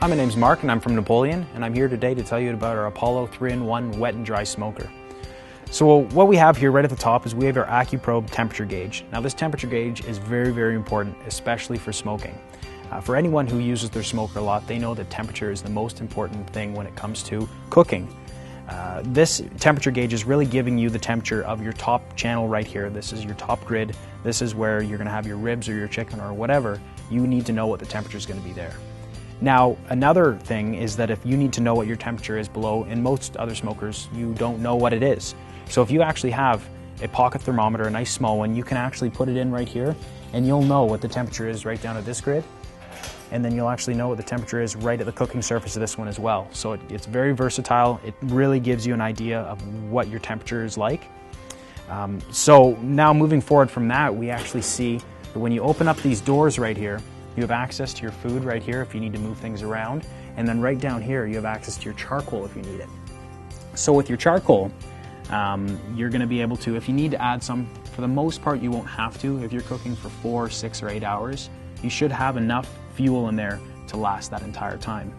Hi, my name's Mark and I'm from Napoleon, and I'm here today to tell you about our Apollo 3-in-1 wet and dry smoker. So what we have here right at the top is we have our AccuProbe temperature gauge. Now this temperature gauge is very, very important, especially for smoking. For anyone who uses their smoker a lot, they know that temperature is the most important thing when it comes to cooking. This temperature gauge is really giving you the temperature of your top channel right here. This is your top grid. This is where you're going to have your ribs or your chicken or whatever. You need to know what the temperature is going to be there. Now, another thing is that if you need to know what your temperature is below, in most other smokers, you don't know what it is. So if you actually have a pocket thermometer, a nice small one, you can actually put it in right here and you'll know what the temperature is right down at this grid. And then you'll actually know what the temperature is right at the cooking surface of this one as well. So it's very versatile. It really gives you an idea of what your temperature is like. So now moving forward from that, we actually see that when you open up these doors right here, you have access to your food right here if you need to move things around. And then right down here, you have access to your charcoal if you need it. So with your charcoal, you're going to be able to, if you need to add some, for the most part you won't have to. If you're cooking for 4, 6, or 8 hours, you should have enough fuel in there to last that entire time.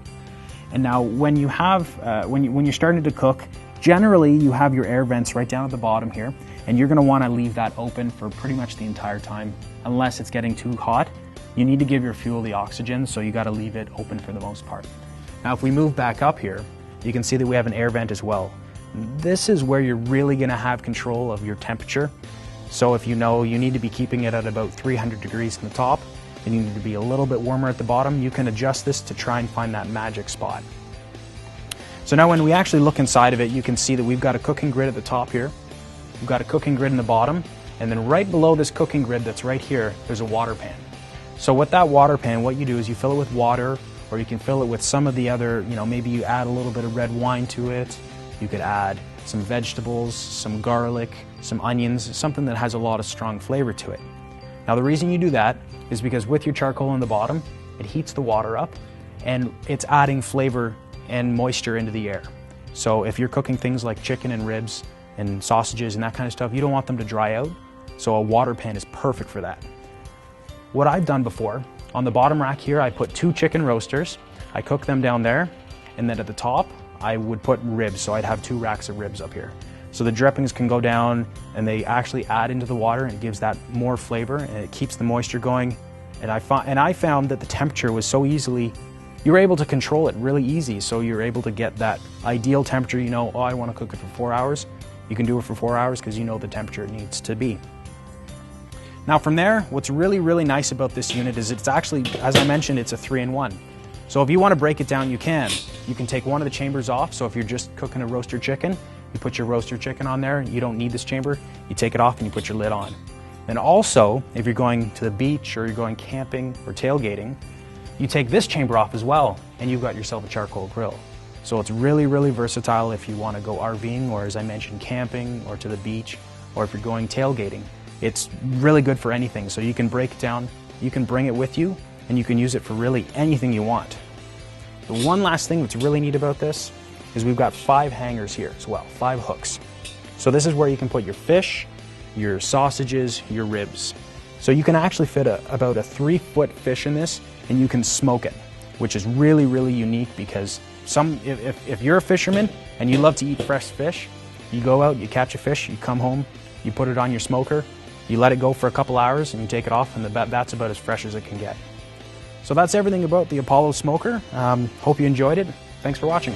And now when you have, when you're starting to cook, generally you have your air vents right down at the bottom here, and you're going to want to leave that open for pretty much the entire time, unless it's getting too hot. You need to give your fuel the oxygen, so you got to leave it open for the most part. Now if we move back up here, you can see that we have an air vent as well. This is where you're really going to have control of your temperature. So if you know you need to be keeping it at about 300 degrees in the top, and you need to be a little bit warmer at the bottom, you can adjust this to try and find that magic spot. So now when we actually look inside of it, you can see that we've got a cooking grid at the top here. We've got a cooking grid in the bottom, and then right below this cooking grid that's right here, there's a water pan. So with that water pan, what you do is you fill it with water, or you can fill it with some of the other, maybe you add a little bit of red wine to it. You could add some vegetables, some garlic, some onions, something that has a lot of strong flavor to it. Now the reason you do that is because with your charcoal in the bottom, it heats the water up and it's adding flavor and moisture into the air. So if you're cooking things like chicken and ribs and sausages and that kind of stuff, you don't want them to dry out. So a water pan is perfect for that. What I've done before, on the bottom rack here, I put 2 chicken roasters. I cook them down there, and then at the top, I would put ribs, so I'd have 2 racks of ribs up here. So the drippings can go down, and they actually add into the water, and it gives that more flavor, and it keeps the moisture going. And I found that the temperature was so easily, you were able to control it really easy, so you're able to get that ideal temperature. Oh, I want to cook it for 4 hours. You can do it for 4 hours because you know the temperature it needs to be. Now from there, what's really, really nice about this unit is it's actually, as I mentioned, it's a 3-in-1. So if you want to break it down, you can. You can take one of the chambers off, so if you're just cooking a roaster chicken, you put your roaster chicken on there, you don't need this chamber, you take it off and you put your lid on. And also, if you're going to the beach or you're going camping or tailgating, you take this chamber off as well, and you've got yourself a charcoal grill. So it's really, really versatile if you want to go RVing, or as I mentioned, camping, or to the beach, or if you're going tailgating. It's really good for anything, so you can break it down, you can bring it with you, and you can use it for really anything you want. The one last thing that's really neat about this is we've got 5 hangers here as well, 5 hooks. So this is where you can put your fish, your sausages, your ribs. So you can actually fit about a 3-foot fish in this, and you can smoke it, which is really, really unique because if you're a fisherman and you love to eat fresh fish, you go out, you catch a fish, you come home, you put it on your smoker, you let it go for a couple hours and you take it off, and that's about as fresh as it can get. So that's everything about the Apollo smoker. Hope you enjoyed it. Thanks for watching.